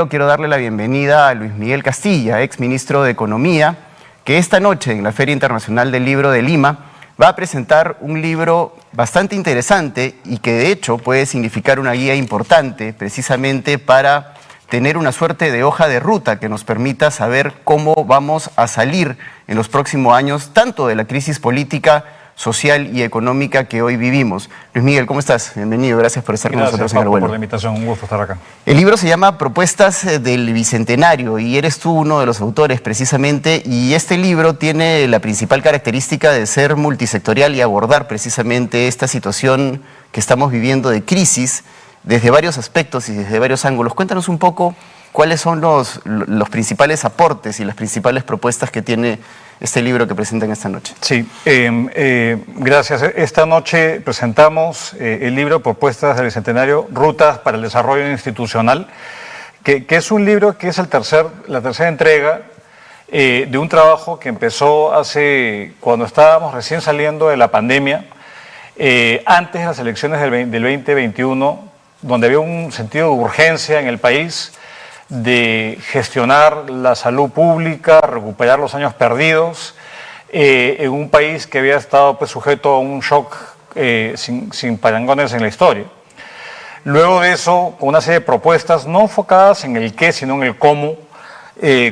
Quiero darle la bienvenida a Luis Miguel Castilla, ex ministro de Economía, que esta noche en la Feria Internacional del Libro de Lima va a presentar un libro bastante interesante y que de hecho puede significar una guía importante precisamente para tener una suerte de hoja de ruta que nos permita saber cómo vamos a salir en los próximos años tanto de la crisis política, social y económica que hoy vivimos. Luis Miguel, ¿cómo estás? Bienvenido, gracias por estar con nosotros en el vuelo. Por la invitación, un gusto estar acá. El libro se llama Propuestas del Bicentenario y eres tú uno de los autores precisamente, y este libro tiene la principal característica de ser multisectorial y abordar precisamente esta situación que estamos viviendo de crisis desde varios aspectos y desde varios ángulos. Cuéntanos un poco cuáles son los principales aportes y las principales propuestas que tiene este libro que presentan esta noche. Sí, gracias. Esta noche presentamos el libro Propuestas del Bicentenario, Rutas para el Desarrollo Institucional, que es un libro que es la tercera entrega de un trabajo que empezó cuando estábamos recién saliendo de la pandemia, antes de las elecciones del 2021, donde había un sentido de urgencia en el país de gestionar la salud pública, recuperar los años perdidos, en un país que había estado sujeto a un shock sin parangones en la historia. Luego de eso, con una serie de propuestas no enfocadas en el qué, sino en el cómo,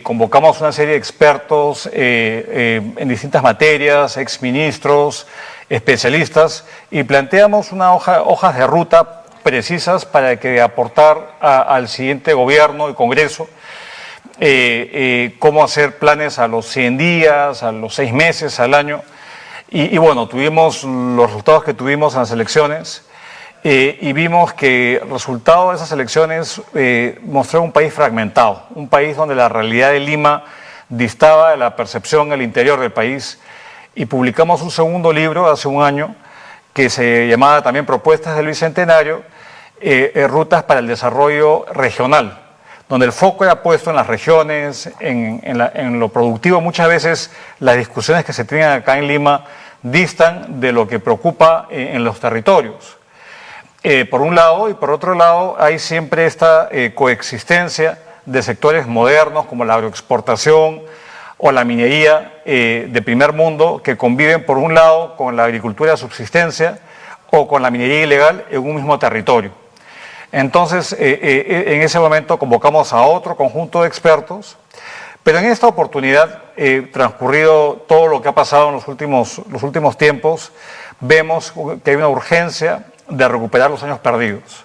convocamos una serie de expertos en distintas materias, exministros, especialistas, y planteamos hojas de ruta precisas para que aportar al siguiente gobierno y Congreso, cómo hacer planes a los 100 días, a los 6 meses, al año. Y bueno, tuvimos los resultados que tuvimos en las elecciones y vimos que el resultado de esas elecciones mostró un país fragmentado, un país donde la realidad de Lima distaba de la percepción al interior del país, y publicamos un segundo libro hace un año que se llamaba también Propuestas del Bicentenario, Rutas para el Desarrollo Regional, donde el foco era puesto en las regiones, en lo productivo. Muchas veces las discusiones que se tienen acá en Lima distan de lo que preocupa en los territorios. Por un lado, y por otro lado, hay siempre esta coexistencia de sectores modernos como la agroexportación o la minería de primer mundo, que conviven por un lado con la agricultura de subsistencia o con la minería ilegal en un mismo territorio. Entonces, en ese momento convocamos a otro conjunto de expertos, pero en esta oportunidad, transcurrido todo lo que ha pasado en los últimos tiempos, vemos que hay una urgencia de recuperar los años perdidos.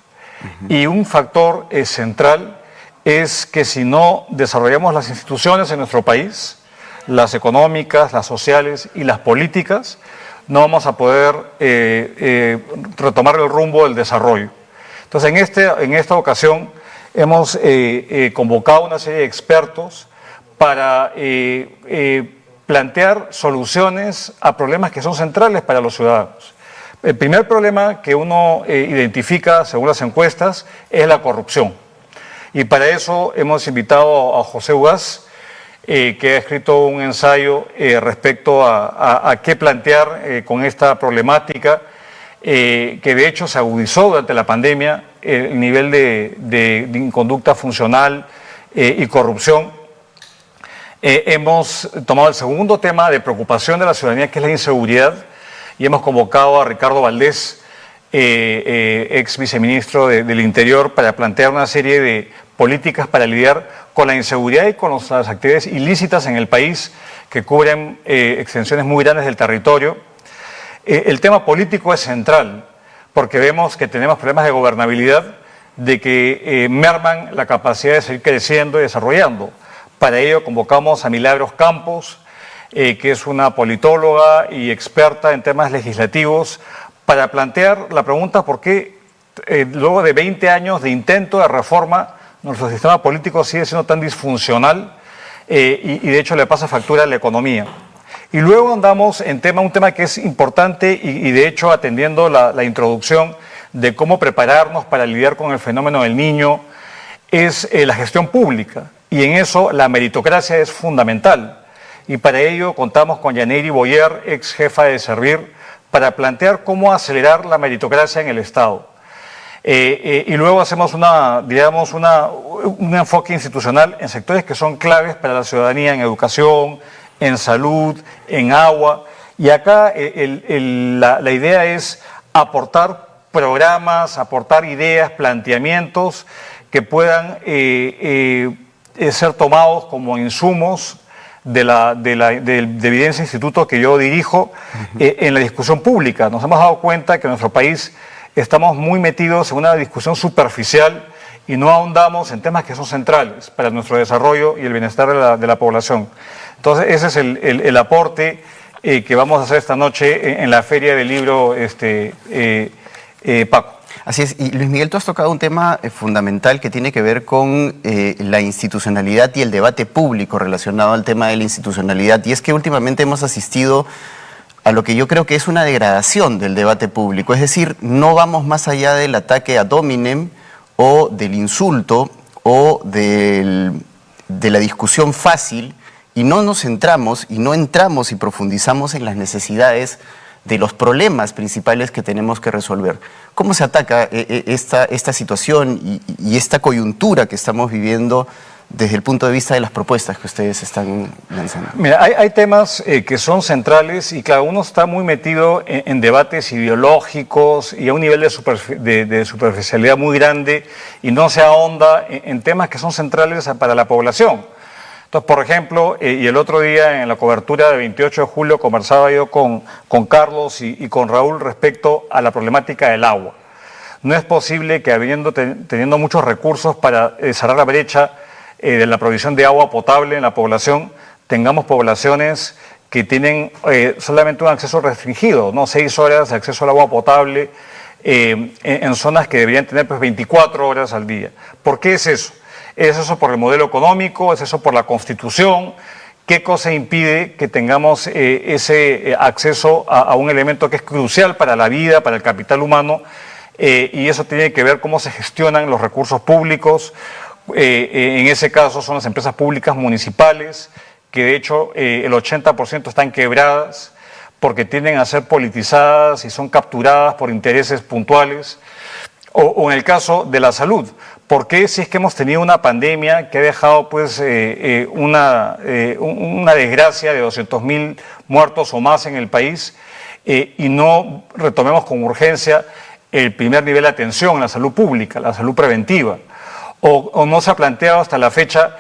Y un factor central es que si no desarrollamos las instituciones en nuestro país, las económicas, las sociales y las políticas, no vamos a poder retomar el rumbo del desarrollo. Entonces, en esta ocasión hemos convocado una serie de expertos para plantear soluciones a problemas que son centrales para los ciudadanos. El primer problema que uno identifica, según las encuestas, es la corrupción. Y para eso hemos invitado a José Ugaz, que ha escrito un ensayo respecto a qué plantear con esta problemática, que de hecho se agudizó durante la pandemia, el nivel de inconducta funcional y corrupción. Hemos tomado el segundo tema de preocupación de la ciudadanía, que es la inseguridad, y hemos convocado a Ricardo Valdés, ex viceministro del Interior, para plantear una serie de políticas para lidiar con la inseguridad y con las actividades ilícitas en el país que cubren extensiones muy grandes del territorio. El tema político es central, porque vemos que tenemos problemas de gobernabilidad, de que merman la capacidad de seguir creciendo y desarrollando. Para ello convocamos a Milagros Campos, que es una politóloga y experta en temas legislativos, para plantear la pregunta por qué luego de 20 años de intento de reforma nuestro sistema político sigue siendo tan disfuncional y de hecho le pasa factura a la economía. Y luego andamos en un tema que es importante y de hecho atendiendo la introducción de cómo prepararnos para lidiar con el fenómeno del Niño, es la gestión pública. Y en eso la meritocracia es fundamental. Y para ello contamos con Yaneri Boyer, ex jefa de Servir, para plantear cómo acelerar la meritocracia en el Estado. Y luego hacemos un enfoque institucional en sectores que son claves para la ciudadanía, en educación, en salud, en agua. Y acá la idea es aportar programas, aportar ideas, planteamientos que puedan ser tomados como insumos de Evidencia Instituto que yo dirijo en la discusión pública. Nos hemos dado cuenta que en nuestro país estamos muy metidos en una discusión superficial y no ahondamos en temas que son centrales para nuestro desarrollo y el bienestar de la población. Entonces, ese es el aporte que vamos a hacer esta noche en la Feria del Libro, Paco. Así es, y Luis Miguel, tú has tocado un tema fundamental que tiene que ver con la institucionalidad y el debate público relacionado al tema de la institucionalidad, y es que últimamente hemos asistido a lo que yo creo que es una degradación del debate público, es decir, no vamos más allá del ataque ad hominem o del insulto o de la discusión fácil, y no nos centramos y no entramos y profundizamos en las necesidades de los problemas principales que tenemos que resolver. ¿Cómo se ataca esta situación y esta coyuntura que estamos viviendo desde el punto de vista de las propuestas que ustedes están lanzando? Mira, hay temas que son centrales y cada uno está muy metido en debates ideológicos y a un nivel de superficialidad muy grande y no se ahonda en temas que son centrales para la población. Entonces, por ejemplo, y el otro día en la cobertura de 28 de julio conversaba yo con Carlos y con Raúl respecto a la problemática del agua. No es posible que teniendo muchos recursos para cerrar la brecha de la provisión de agua potable en la población, tengamos poblaciones que tienen solamente un acceso restringido, ¿no? 6 horas de acceso al agua potable en zonas que deberían tener pues 24 horas al día. ¿Por qué es eso? ¿Es eso por el modelo económico? ¿Es eso por la Constitución? ¿Qué cosa impide que tengamos ese acceso a un elemento que es crucial para la vida, para el capital humano? Y eso tiene que ver cómo se gestionan los recursos públicos. En ese caso son las empresas públicas municipales, que de hecho el 80% están quebradas porque tienden a ser politizadas y son capturadas por intereses puntuales. O en el caso de la salud, ¿por qué si es que hemos tenido una pandemia que ha dejado pues, una desgracia de 200.000 muertos o más en el país y no retomemos con urgencia el primer nivel de atención en la salud pública, la salud preventiva? O no se ha planteado hasta la fecha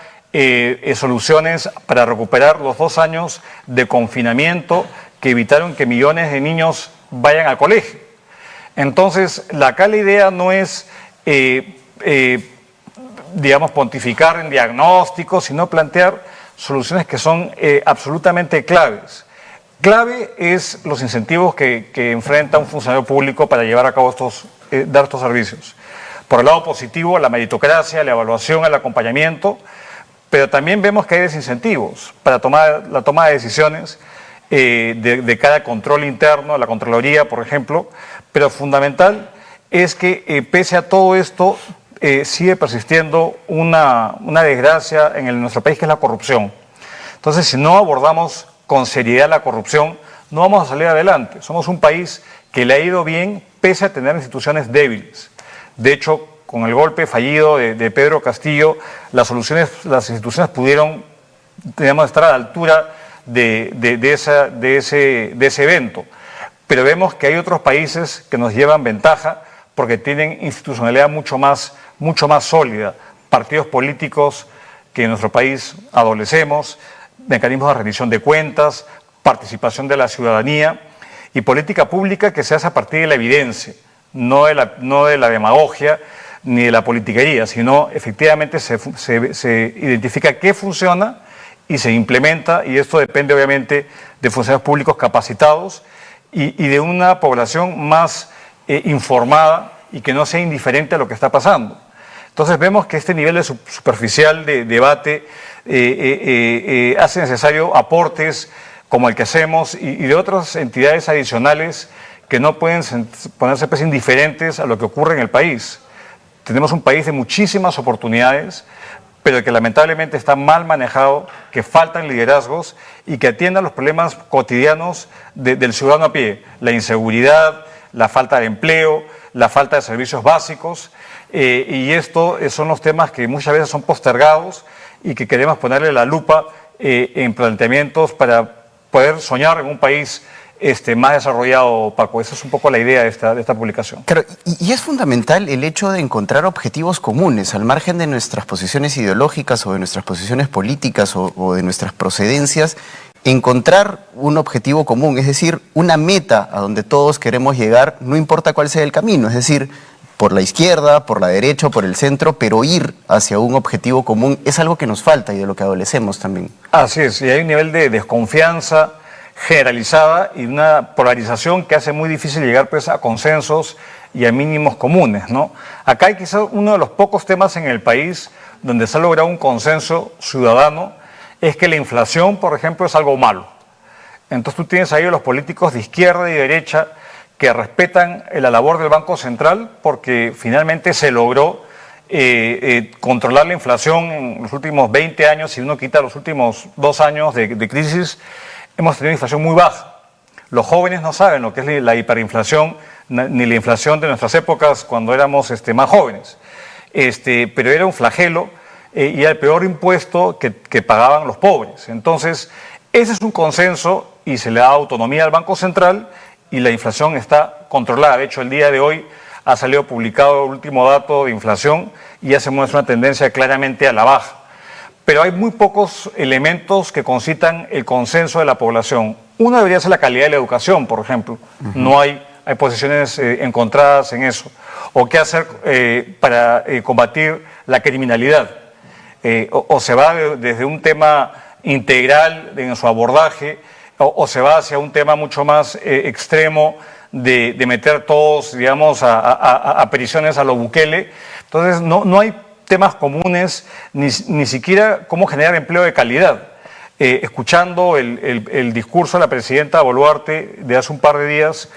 soluciones para recuperar los 2 años de confinamiento que evitaron que millones de niños vayan al colegio. Entonces, acá la idea no es, digamos, pontificar en diagnósticos, sino plantear soluciones que son absolutamente claves. Clave es los incentivos que enfrenta un funcionario público para llevar a cabo dar estos servicios. Por el lado positivo, la meritocracia, la evaluación, el acompañamiento, pero también vemos que hay desincentivos para la toma de decisiones de cada control interno, la Contraloría, por ejemplo, pero fundamental es que pese a todo esto sigue persistiendo una desgracia en nuestro país, que es la corrupción. Entonces, si no abordamos con seriedad la corrupción, no vamos a salir adelante. Somos un país que le ha ido bien pese a tener instituciones débiles. De hecho, con el golpe fallido de Pedro Castillo, las instituciones pudieron, digamos, estar a la altura de ese evento. Pero vemos que hay otros países que nos llevan ventaja porque tienen institucionalidad mucho más sólida, partidos políticos que en nuestro país adolecemos, mecanismos de rendición de cuentas, participación de la ciudadanía y política pública que se hace a partir de la evidencia, no de la demagogia ni de la politiquería, sino efectivamente se identifica qué funciona y se implementa, y esto depende obviamente de funcionarios públicos capacitados y de una población más informada y que no sea indiferente a lo que está pasando. Entonces vemos que este nivel de superficial de debate hace necesario aportes como el que hacemos y de otras entidades adicionales que no pueden ponerse pues indiferentes a lo que ocurre en el país. Tenemos un país de muchísimas oportunidades, pero que lamentablemente está mal manejado, que faltan liderazgos y que atiendan los problemas cotidianos del ciudadano a pie, la inseguridad, la falta de empleo, la falta de servicios básicos, y esto son los temas que muchas veces son postergados y que queremos ponerle la lupa en planteamientos para poder soñar en un país más desarrollado, Paco. Esa es un poco la idea de esta publicación. Claro, y es fundamental el hecho de encontrar objetivos comunes, al margen de nuestras posiciones ideológicas o de nuestras posiciones políticas o de nuestras procedencias, encontrar un objetivo común, es decir, una meta a donde todos queremos llegar, no importa cuál sea el camino, es decir, por la izquierda, por la derecha o por el centro, pero ir hacia un objetivo común es algo que nos falta y de lo que adolecemos también. Así es, y hay un nivel de desconfianza generalizada y una polarización que hace muy difícil llegar pues, a consensos y a mínimos comunes, ¿no? Acá hay quizás uno de los pocos temas en el país donde se ha logrado un consenso ciudadano, es que la inflación, por ejemplo, es algo malo. Entonces tú tienes ahí a los políticos de izquierda y derecha que respetan la labor del Banco Central porque finalmente se logró controlar la inflación en los últimos 20 años. Si uno quita los últimos 2 años de crisis, hemos tenido una inflación muy baja. Los jóvenes no saben lo que es la hiperinflación ni la inflación de nuestras épocas cuando éramos más jóvenes. Pero era un flagelo y era el peor impuesto que pagaban los pobres. Entonces, ese es un consenso y se le da autonomía al Banco Central y la inflación está controlada. De hecho, el día de hoy ha salido publicado el último dato de inflación y ya se muestra una tendencia claramente a la baja. Pero hay muy pocos elementos que concitan el consenso de la población. Uno debería ser la calidad de la educación, por ejemplo. No hay posiciones encontradas en eso. O qué hacer para combatir la criminalidad. O se va desde un tema integral en su abordaje, o se va hacia un tema mucho más extremo de meter todos, digamos, a prisiones a lo Bukele. Entonces, no hay temas comunes, ni siquiera cómo generar empleo de calidad. Escuchando el discurso de la presidenta Boluarte de hace un par de días,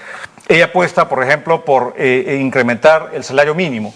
ella apuesta, por ejemplo, por incrementar el salario mínimo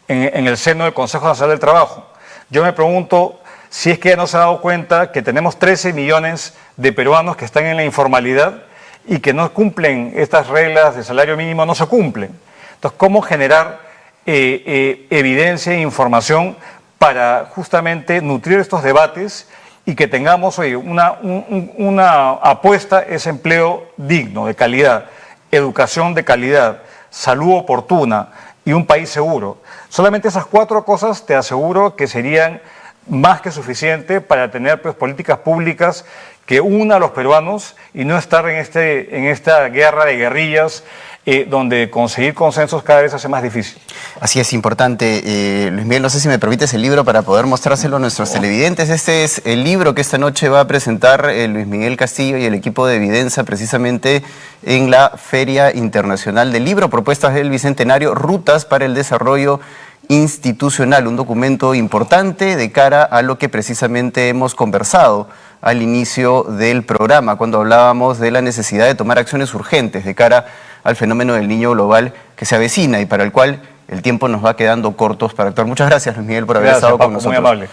en el seno del Consejo Nacional del Trabajo. Yo me pregunto si es que ella no se ha dado cuenta que tenemos 13 millones de peruanos que están en la informalidad y que no cumplen estas reglas de salario mínimo, no se cumplen. Entonces, ¿cómo generar evidencia e información para justamente nutrir estos debates y que tengamos una apuesta, es empleo digno, de calidad, educación de calidad, salud oportuna y un país seguro? Solamente esas 4 cosas te aseguro que serían más que suficiente para tener pues, políticas públicas que una a los peruanos y no estar en esta guerra de guerrillas donde conseguir consensos cada vez hace más difícil. Así es, importante. Luis Miguel, no sé si me permites el libro para poder mostrárselo a nuestros televidentes. Este es el libro que esta noche va a presentar Luis Miguel Castillo y el equipo de Evidenza precisamente en la Feria Internacional del Libro, Propuestas del Bicentenario, Rutas para el Desarrollo Institucional, un documento importante de cara a lo que precisamente hemos conversado al inicio del programa, cuando hablábamos de la necesidad de tomar acciones urgentes de cara al fenómeno del niño global que se avecina y para el cual el tiempo nos va quedando cortos para actuar. Muchas gracias, Luis Miguel, por haber estado con nosotros. Muy amable.